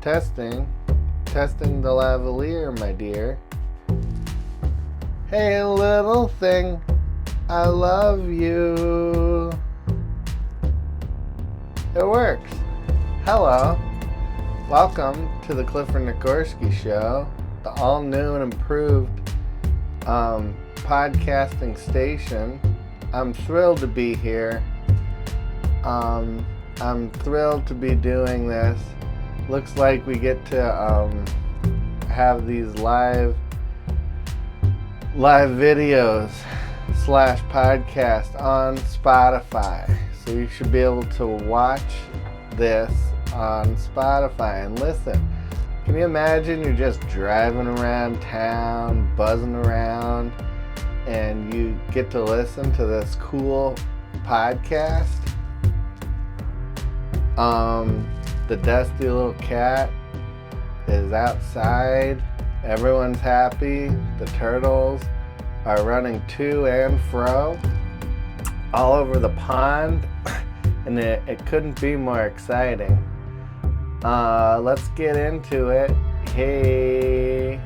Testing the lavalier, my dear. Hey, little thing, I love you. It works. Hello. Welcome to the Clifford Nicgorski Show, the all new and improved podcasting station. I'm thrilled to be here. I'm thrilled to be doing this. Looks like we get to have these live videos / podcast on Spotify. So you should be able to watch this on Spotify and listen. Can you imagine you're just driving around town, buzzing around, and you get to listen to this cool podcast? The dusty little cat is outside. Everyone's happy. The turtles are running to and fro all over the pond, and it couldn't be more exciting. Let's get into it. Hey,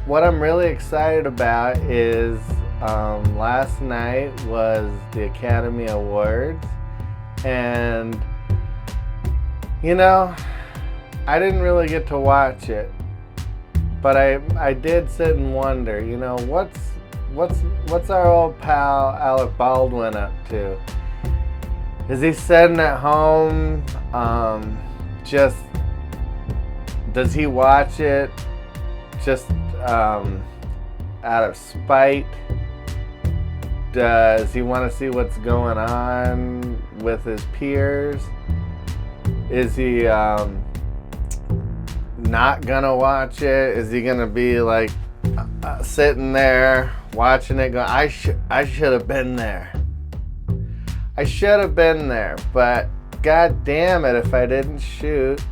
what I'm really excited about is last night was the Academy Awards, and you know, I didn't really get to watch it, but I did sit and wonder, you know, what's our old pal Alec Baldwin up to? Is he sitting at home? Just does he watch it just out of spite? Does he want to see what's going on with his peers? Is he not gonna watch it? Is he gonna be like sitting there watching it going, I should have been there. I should have been there, but god damn it if I didn't shoot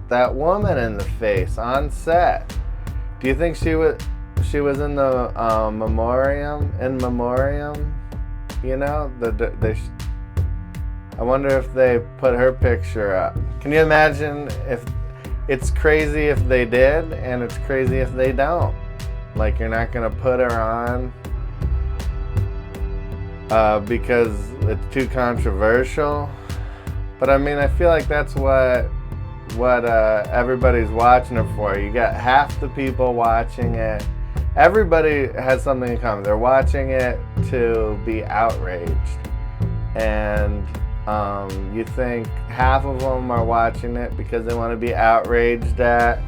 that woman in the face on set. Do you think she was in the memoriam? You know, I wonder if they put her picture up. Can you imagine if it's crazy if they did, and it's crazy if they don't? Like, you're not gonna put her on because it's too controversial. But I mean, I feel like that's what everybody's watching it for. You got half the people watching it. Everybody has something in common. They're watching it to be outraged. And you think half of them are watching it because they want to be outraged at,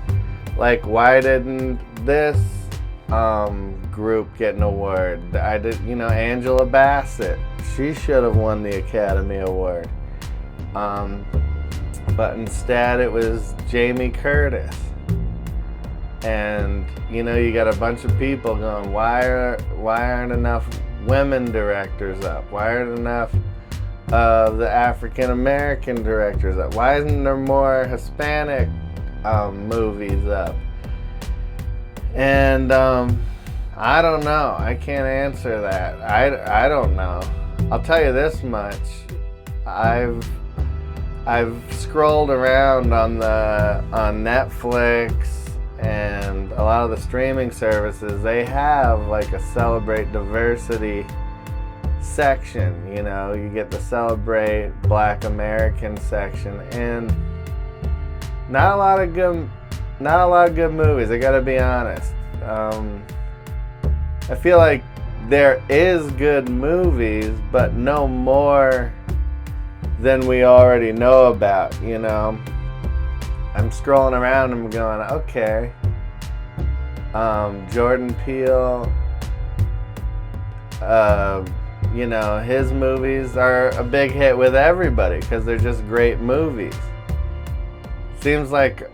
like, why didn't this group get an award? Angela Bassett, she should have won the Academy Award. But instead it was Jamie Curtis. And you know, you got a bunch of people going, why aren't enough women directors up? Why aren't enough the African American directors up? Why isn't there more Hispanic movies up? And I don't know. I can't answer that. I don't know. I'll tell you this much. I've scrolled around on Netflix and a lot of the streaming services. They have like a Celebrate Diversity section. You know, you get the Celebrate Black American section, and not a lot of good movies. I gotta be honest. I feel like there is good movies, but no more than we already know about. You know, I'm scrolling around and I'm going, okay. Jordan Peele. You know, his movies are a big hit with everybody because they're just great movies. It seems like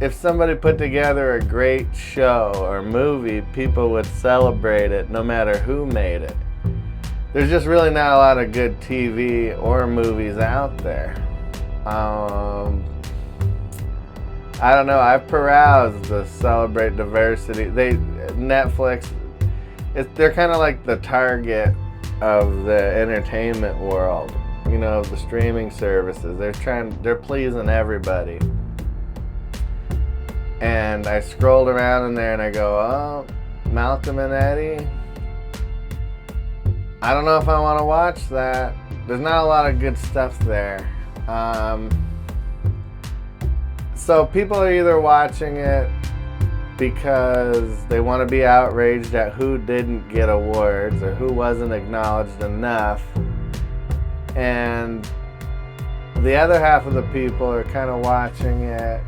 if somebody put together a great show or movie, people would celebrate it no matter who made it. There's just really not a lot of good TV or movies out there. I don't know. I've perused the Celebrate Diversity. Netflix, they're kind of like the Target of the entertainment world. the streaming services. They're pleasing everybody. And I scrolled around in there and I go, oh, Malcolm and Eddie. I don't know if I want to watch that. There's not a lot of good stuff there. So people are either watching it because they want to be outraged at who didn't get awards or who wasn't acknowledged enough. And the other half of the people are kind of watching it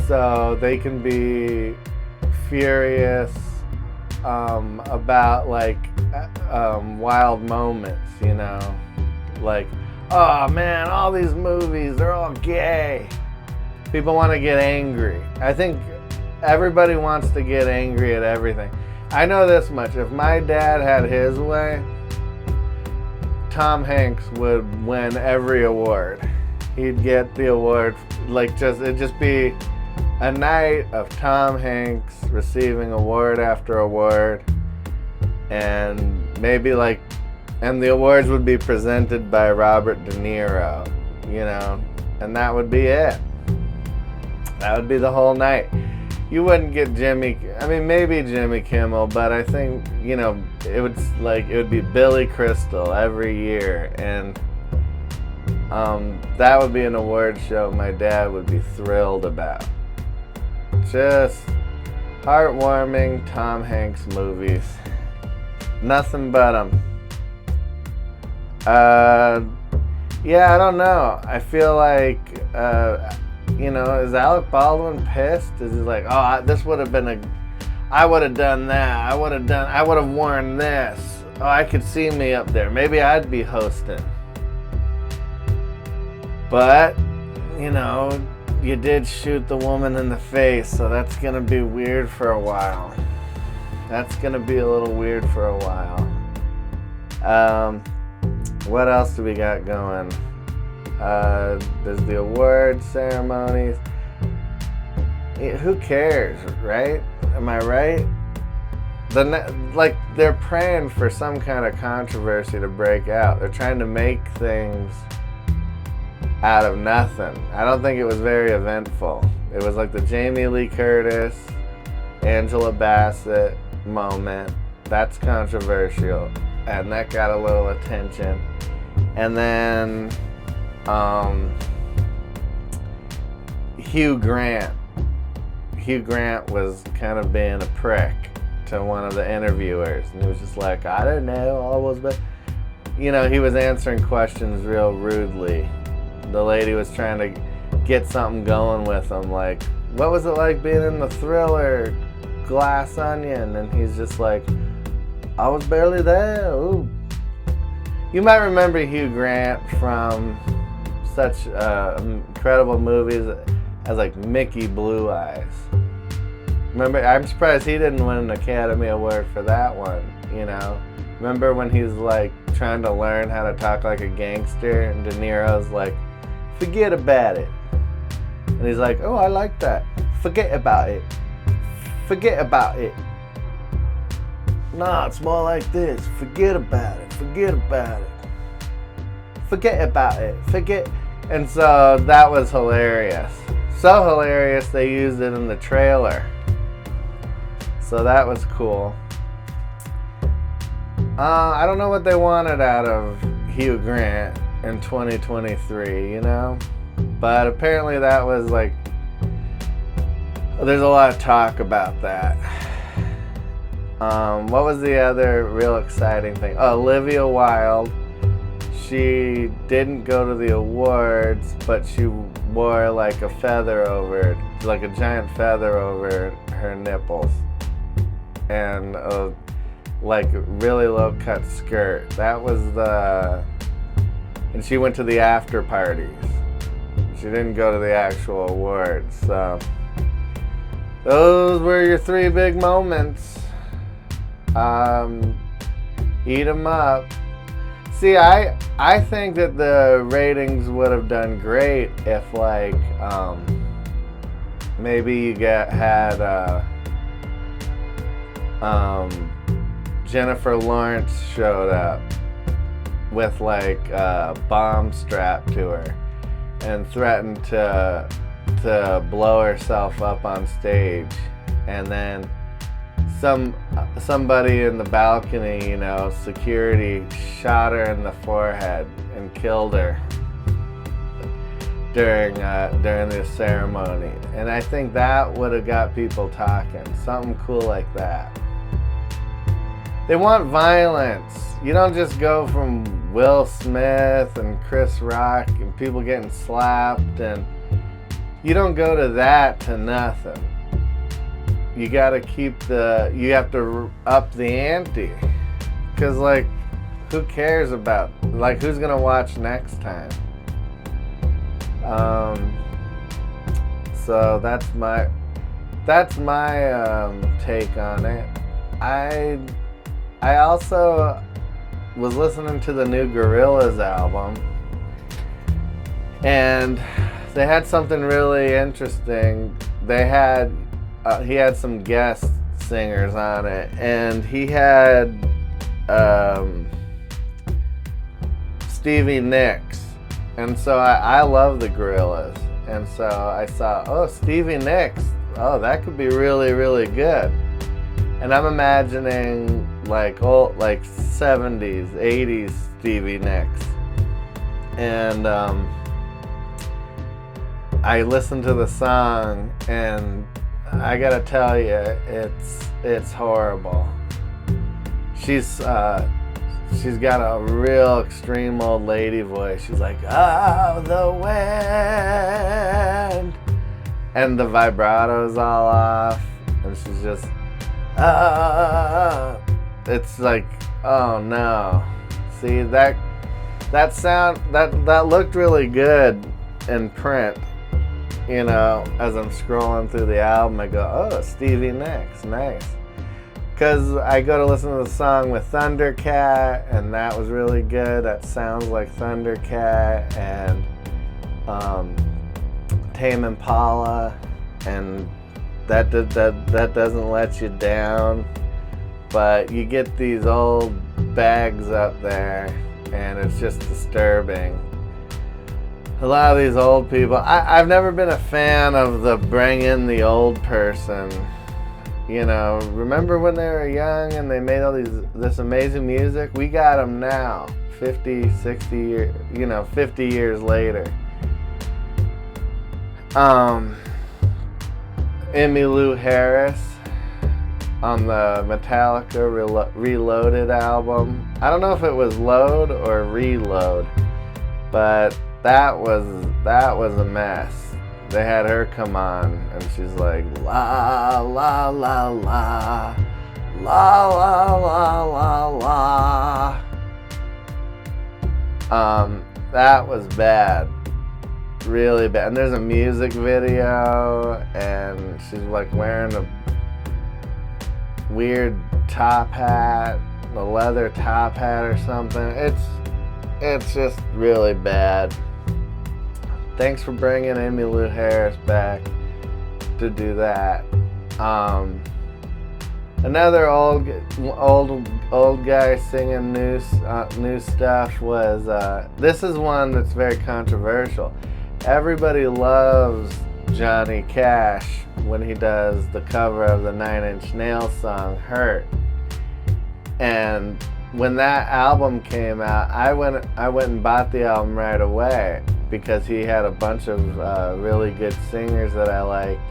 so they can be furious about wild moments, like, oh man, all these movies, they're all gay. People want to get angry. I think everybody wants to get angry at everything. I know this much, if my dad had his way, Tom Hanks would win every award. He'd get the award, it'd just be a night of Tom Hanks receiving award after award, and maybe and the awards would be presented by Robert De Niro, and that would be it. That would be the whole night. You wouldn't get maybe Jimmy Kimmel, but I think, it would be Billy Crystal every year, and that would be an award show my dad would be thrilled about. Just heartwarming Tom Hanks movies. Nothing but them. Yeah, I don't know. I feel like, is Alec Baldwin pissed? Is he like, oh, this would have been I would have done that. I would have worn this. Oh, I could see me up there. Maybe I'd be hosting. But, you did shoot the woman in the face, so that's going to be weird for a while. That's going to be a little weird for a while. What else do we got going? There's the award ceremonies. Who cares, right? Am I right? They're praying for some kind of controversy to break out. They're trying to make things out of nothing. I don't think it was very eventful. It was like the Jamie Lee Curtis, Angela Bassett moment. That's controversial, and that got a little attention. And then Hugh Grant. Hugh Grant was kind of being a prick to one of the interviewers, and he was just like, I don't know, always, but he was answering questions real rudely. The lady was trying to get something going with him, like, what was it like being in the thriller Glass Onion? And he's just like, I was barely there. Ooh. You might remember Hugh Grant from such incredible movies as Mickey Blue Eyes. Remember, I'm surprised he didn't win an Academy Award for that one, Remember when he's trying to learn how to talk like a gangster, and De Niro's like, forget about it. And he's like, oh, I like that. Forget about it. Forget about it. Nah, it's more like this. Forget about it. Forget about it. Forget about it. Forget. And so that was hilarious. So hilarious they used it in the trailer. So that was cool. I don't know what they wanted out of Hugh Grant in 2023, But apparently that was there's a lot of talk about that. What was the other real exciting thing? Oh, Olivia Wilde. She didn't go to the awards, but she wore a feather over, a giant feather over her nipples. And a really low cut skirt. That was and she went to the after parties. She didn't go to the actual awards. So those were your three big moments. Eat them up. See, I think that the ratings would have done great if maybe you had Jennifer Lawrence showed up with like a bomb strapped to her and threatened to blow herself up on stage. And then somebody in the balcony, security, shot her in the forehead and killed her during the ceremony. And I think that would have got people talking. Something cool like that. They want violence. You don't just go from Will Smith and Chris Rock and people getting slapped, and you don't go to that to nothing. You gotta you have to up the ante. Cause like, who cares about, like, who's gonna watch next time? So that's my take on it. I also was listening to the new Gorillaz album, and they had something really interesting. He had some guest singers on it, and he had Stevie Nicks. And so I love the Gorillaz. And so I saw, Stevie Nicks. Oh, that could be really, really good. And I'm imagining like 70s, 80s Stevie Nicks. And I listened to the song, and I gotta tell you, it's horrible. She's got a real extreme old lady voice. She's like, oh, the wind. And the vibrato's all off. And she's just, it's like, oh no. See, that sound, that looked really good in print. As I'm scrolling through the album, I go, oh, Stevie Nicks, nice. Because I go to listen to the song with Thundercat, and that was really good. That sounds like Thundercat, and Tame Impala, and that doesn't let you down. But you get these old bags up there, and it's just disturbing. A lot of these old people, I've never been a fan of the bring in the old person. Remember when they were young and they made all this amazing music? We got them now, 50, 60 years, 50 years later. Emmylou Harris on the Metallica Reloaded album. I don't know if it was Load or Reload, but that was a mess. They had her come on, and she's like, la la la la, la la la la la. That was bad, really bad. And there's a music video, and she's like wearing a weird top hat, a leather top hat or something. It's just really bad. Thanks for bringing Emmylou Harris back to do that. Another old guy singing new stuff was. This is one that's very controversial. Everybody loves Johnny Cash when he does the cover of the 9 Inch Nails song "Hurt." And when that album came out, I went and bought the album right away, because he had a bunch of really good singers that I liked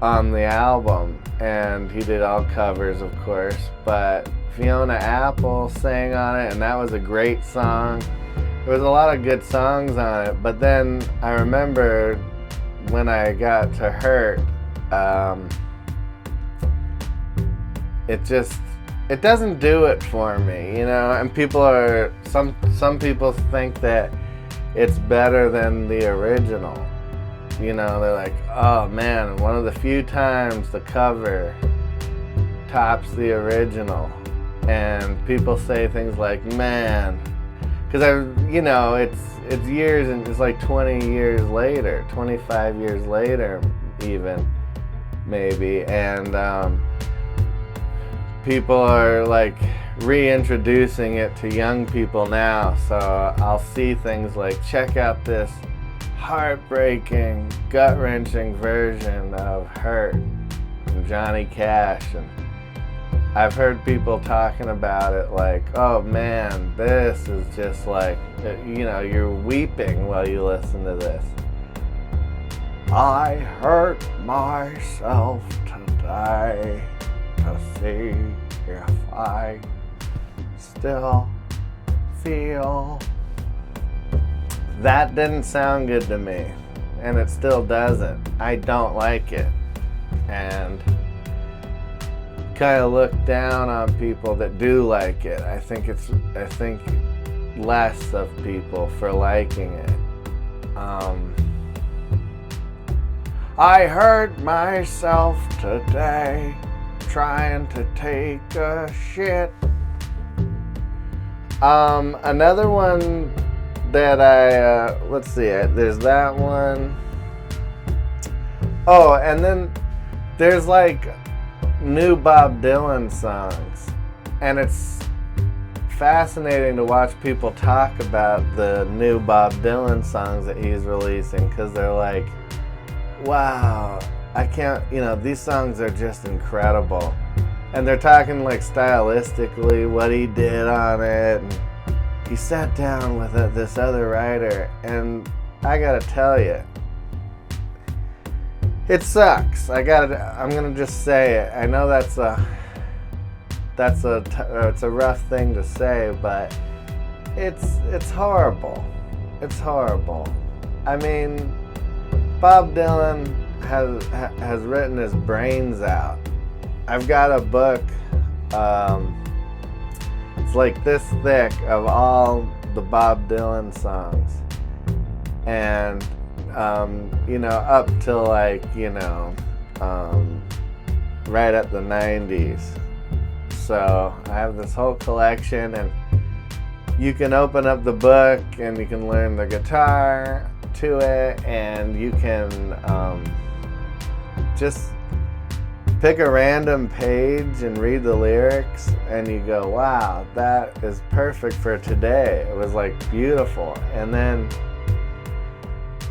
on the album, and he did all covers, of course, but Fiona Apple sang on it, and that was a great song. There was a lot of good songs on it, but then I remember when I got to Hurt, it doesn't do it for me, and some people think that it's better than the original. They're like, oh man, one of the few times the cover tops the original. And people say things like, man, because it's years, and it's like 20 years later, 25 years later even, maybe. And people are like reintroducing it to young people now. So I'll see things like, check out this heartbreaking, gut-wrenching version of Hurt from Johnny Cash. And I've heard people talking about it like, oh man, this is just like, you're weeping while you listen to this. I hurt myself today to see if I still feel. That didn't sound good to me, and it still doesn't. I don't like it, and kind of look down on people that do like it. I think less of people for liking it. I hurt myself today trying to take a shit. Another one that let's see, there's that one. Oh, and then there's like new Bob Dylan songs, and it's fascinating to watch people talk about the new Bob Dylan songs that he's releasing, because they're like, wow, I can't, these songs are just incredible. And they're talking like stylistically what he did on it, and he sat down with this other writer, and I gotta tell you, it sucks. I'm gonna just say it. I know it's a rough thing to say, but it's horrible. It's horrible. I mean, Bob Dylan has written his brains out. I've got a book. It's like this thick of all the Bob Dylan songs, and up till like right at the 90s. So I have this whole collection, and you can open up the book and you can learn the guitar to it, and you can just pick a random page and read the lyrics, and you go, wow, that is perfect for today. It was like beautiful. And then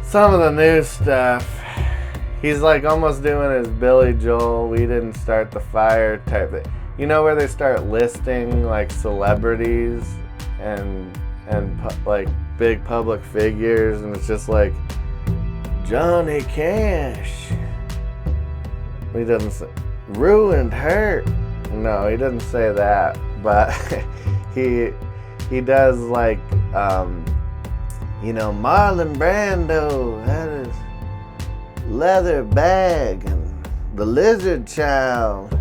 some of the new stuff, he's like almost doing his Billy Joel, we didn't start the fire type thing. Where they start listing like celebrities and like big public figures, and it's just like Johnny Cash. He doesn't say ruined Hurt. No, he doesn't say that, but he does like Marlon Brando had his leather bag, and the Lizard Child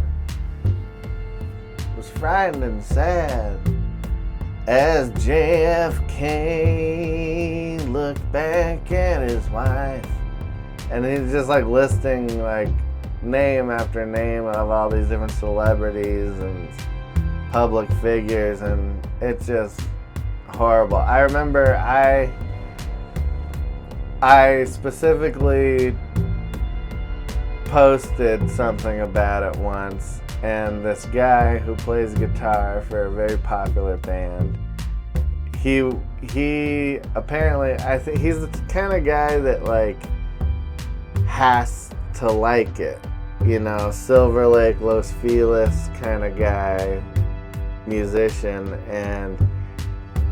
was frightened and sad as JFK looked back at his wife. And he's just like listing like name after name of all these different celebrities and public figures, and it's just horrible. I remember I specifically posted something about it once, and this guy who plays guitar for a very popular band, he apparently, I think he's the kind of guy that like has to like it, Silver Lake, Los Feliz kind of guy, musician, and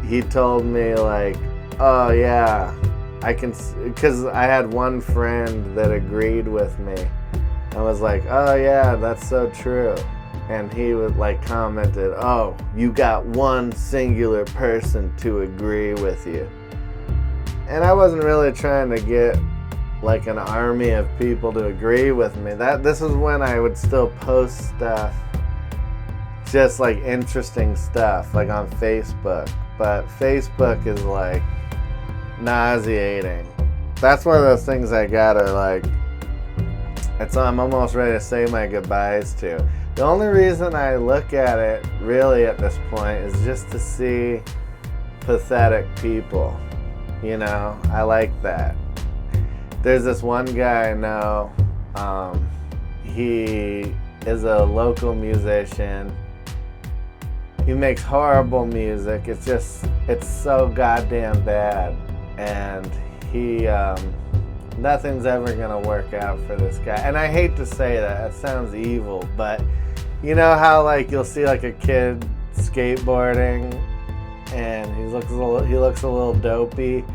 he told me like, oh yeah, I can, because I had one friend that agreed with me. I was like, oh yeah, that's so true. And he would like commented, oh, you got one singular person to agree with you. And I wasn't really trying to get like an army of people to agree with me. This was when I would still post stuff, just like interesting stuff, like on Facebook. But Facebook is like nauseating. That's one of those things I gotta like, I'm almost ready to say my goodbyes to. The only reason I look at it really at this point is just to see pathetic people. I like that. There's this one guy I know, he is a local musician. he makes horrible music. It's so goddamn bad. And nothing's ever gonna work out for this guy. And I hate to say that, it sounds evil, but you know how like you'll see like a kid skateboarding and he looks a little dopey,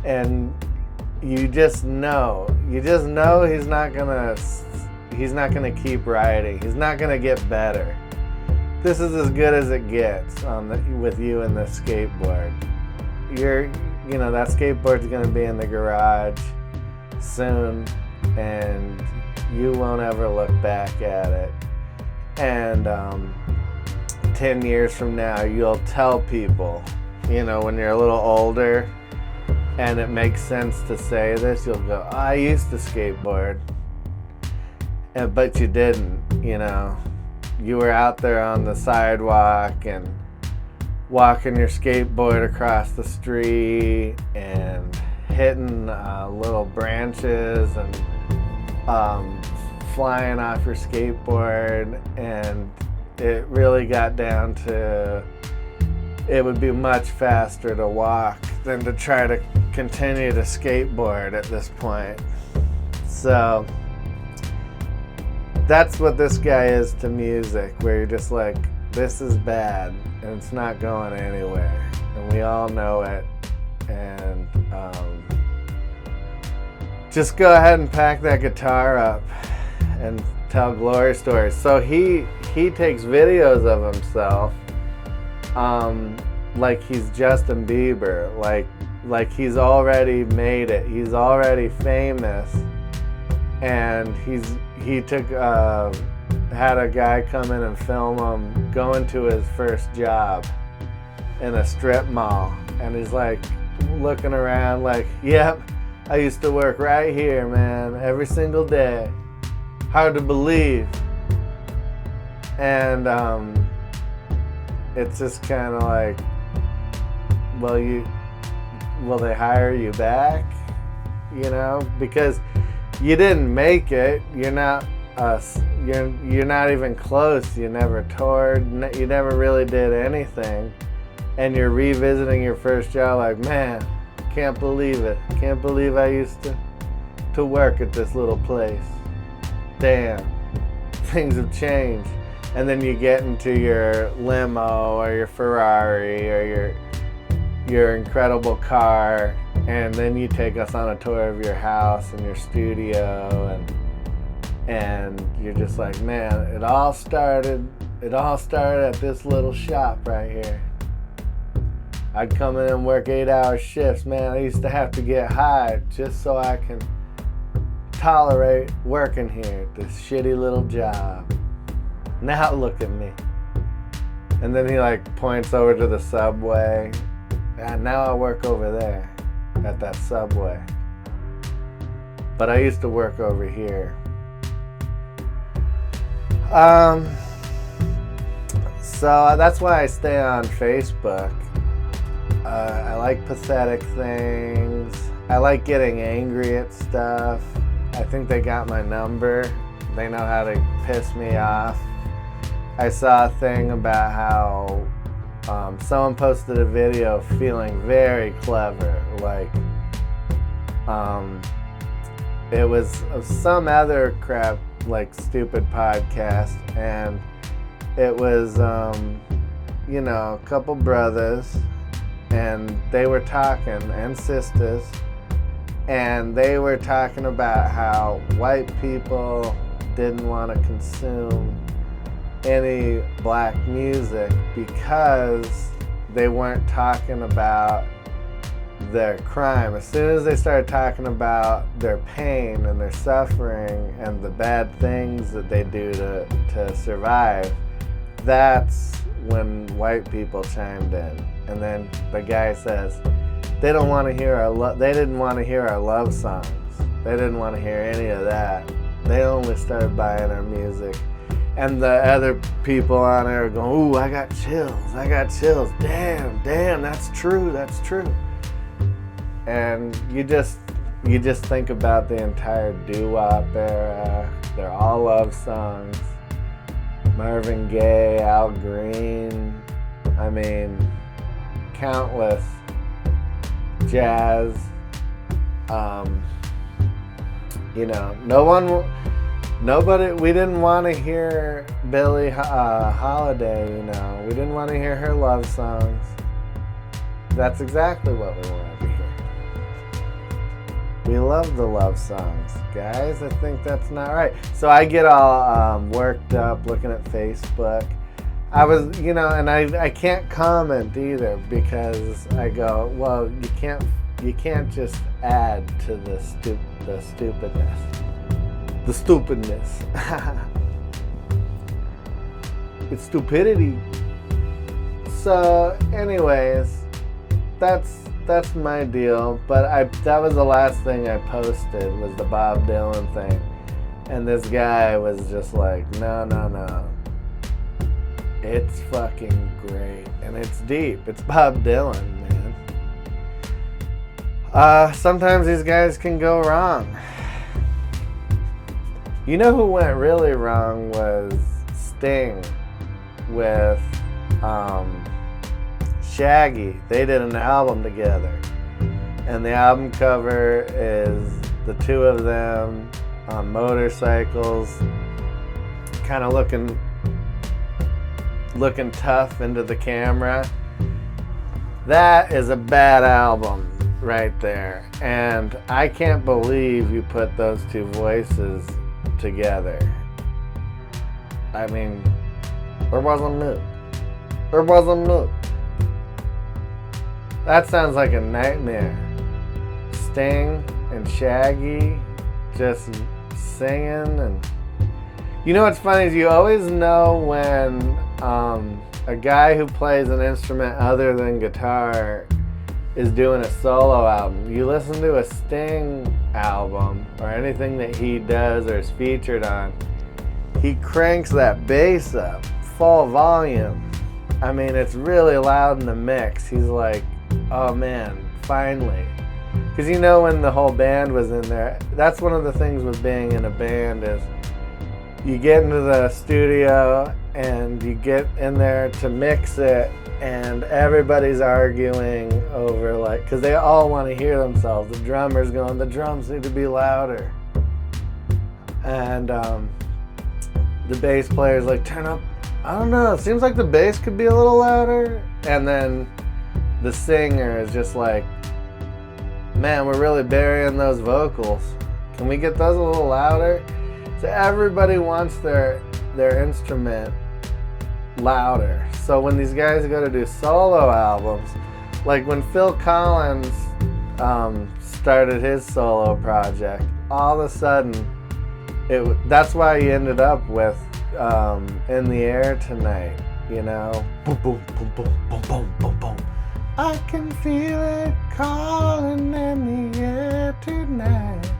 and you just know he's not gonna keep riding. He's not gonna get better. This is as good as it gets with you and the skateboard. That skateboard's gonna be in the garage soon, and you won't ever look back at it. And 10 years from now, you'll tell people, when you're a little older and it makes sense to say this, you'll go, I used to skateboard. But you didn't, You were out there on the sidewalk and walking your skateboard across the street and hitting little branches and flying off your skateboard, and it really got down to it would be much faster to walk than to try to continue to skateboard at this point. So that's what this guy is to music, where you're just like, this is bad and it's not going anywhere, and we all know it. And just go ahead and pack that guitar up and tell glory stories. So he takes videos of himself like he's Justin Bieber, like he's already made it, he's already famous, and he took had a guy come in and film him going to his first job in a strip mall, and he's like looking around like, yep, I used to work right here, man, every single day. Hard to believe. And it's just kind of like, will they hire you back? Because you didn't make it. You're not you're not even close. You never toured. You never really did anything. And you're revisiting your first job like, man, can't believe it. Can't believe I used to work at this little place. Damn, things have changed. And then you get into your limo or your Ferrari or your incredible car, and then you take us on a tour of your house and your studio, and you're just like, man, it all started at this little shop right here. I'd come in and work 8-hour shifts, man. I used to have to get high just so I can tolerate working here at this shitty little job. Now look at me. And then he points over to the Subway. And now I work over there at that Subway. But I used to work over here. So that's why I stay on Facebook. I like pathetic things. I like getting angry at stuff. I think they got my number. They know how to piss me off. I saw a thing about how someone posted a video feeling very clever. It was some other crap, stupid podcast, and it was, a couple brothers, and they were talking, and sisters, and they were talking about how white people didn't want to consume any black music because they weren't talking about their crime. As soon as they started talking about their pain and their suffering and the bad things that they do to survive, that's when white people chimed in. And then the guy says, they didn't want to hear our love songs. They didn't want to hear any of that. They only started buying our music. And the other people on there are going, ooh, I got chills. Damn, that's true. And you just think about the entire doo-wop era. They're all love songs. Marvin Gaye, Al Green, I mean, countless jazz. You know, nobody. We didn't want to hear Billie Holiday. You know, we didn't want to hear her love songs. That's exactly what we wanted to hear. We love the love songs, guys. I think that's not right. So I get all worked up looking at Facebook. I was, you know, and I can't comment either because I go, well, you can't just add to the stupidness. The stupidness. It's stupidity. So, anyways, that's my deal. But that was the last thing I posted was the Bob Dylan thing, and this guy was just like, no. It's fucking great, and it's deep. It's Bob Dylan, man. Sometimes these guys can go wrong. You know who went really wrong was Sting with Shaggy. They did an album together, and the album cover is the two of them on motorcycles, kind of looking tough into the camera. That is a bad album right there, and I can't believe you put those two voices together. I mean, there wasn't me. That sounds like a nightmare. Sting and Shaggy just singing, and you know what's funny is you always know when a guy who plays an instrument other than guitar is doing a solo album. You listen to a Sting album or anything that he does or is featured on, he cranks that bass up full volume. I mean, it's really loud in the mix. He's like, oh man, finally. Because you know when the whole band was in there, that's one of the things with being in a band is you get into the studio and you get in there to mix it, and everybody's arguing over, like, because they all want to hear themselves. The drummer's going, the drums need to be louder. And the bass player's like, turn up, I don't know, it seems like the bass could be a little louder. And then the singer is just like, man, we're really burying those vocals. Can we get those a little louder? So everybody wants their instrument louder. So when these guys go to do solo albums, like when Phil Collins started his solo project, all of a sudden, that's why he ended up with In the Air Tonight, you know? Boom, boom, boom, boom, boom, boom, boom, boom. I can feel it calling in the air tonight.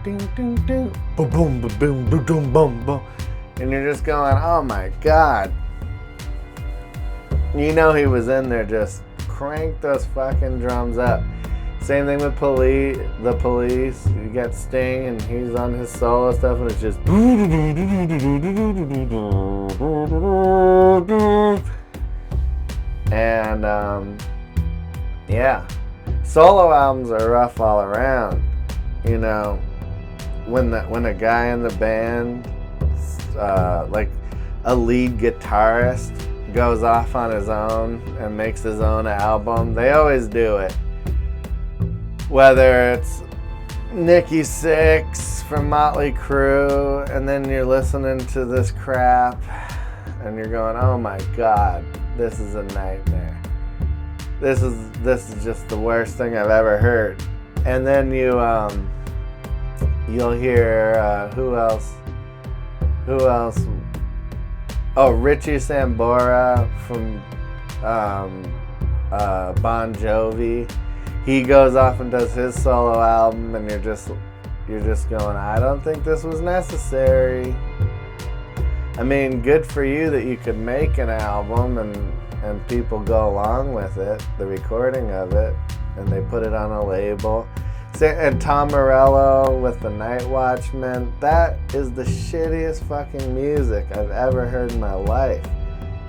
Ding, ding, ding. Boom, boom, boom, boom, boom, boom, boom, boom. And you're just going, oh my God. You know he was in there just crank those fucking drums up. Same thing with the Police. You got Sting and he's on his solo stuff and it's just and yeah. Solo albums are rough all around. You know, when a guy in the band like a lead guitarist goes off on his own and makes his own album, they always do it. Whether it's Nikki Sixx from Motley Crue, and then you're listening to this crap, and you're going, "Oh my God, this is a nightmare. This is just the worst thing I've ever heard." And then you'll hear who else? Oh, Richie Sambora from Bon Jovi. He goes off and does his solo album, and you're just going, I don't think this was necessary. I mean, good for you that you could make an album and people go along with it, the recording of it, and they put it on a label. And Tom Morello with the Night Watchman, that is the shittiest fucking music I've ever heard in my life.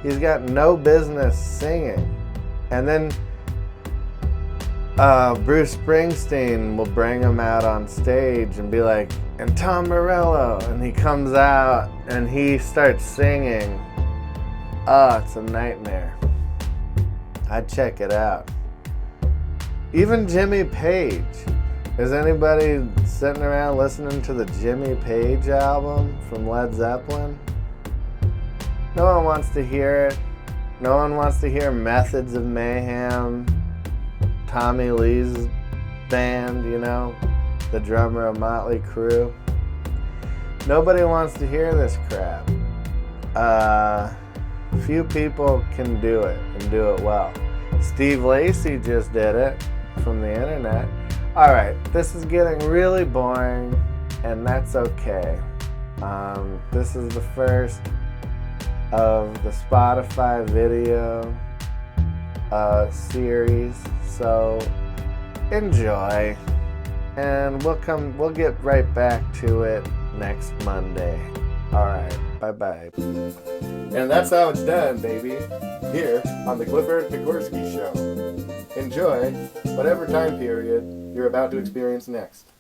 He's got no business singing. And then Bruce Springsteen will bring him out on stage and be like, and Tom Morello, and he comes out and he starts singing. Oh, it's a nightmare. I'd check it out. Even Jimmy Page. Is anybody sitting around listening to the Jimmy Page album from Led Zeppelin? No one wants to hear it. No one wants to hear Methods of Mayhem, Tommy Lee's band, you know, the drummer of Motley Crue. Nobody wants to hear this crap. Few people can do it and do it well. Steve Lacy just did it from the internet. Alright, this is getting really boring, and that's okay. This is the first of the Spotify video series, so enjoy, and we'll get right back to it next Monday. Alright, bye-bye. And that's how it's done, baby, here on the Clifford Nicgorski Show. Enjoy whatever time period you're about to experience next.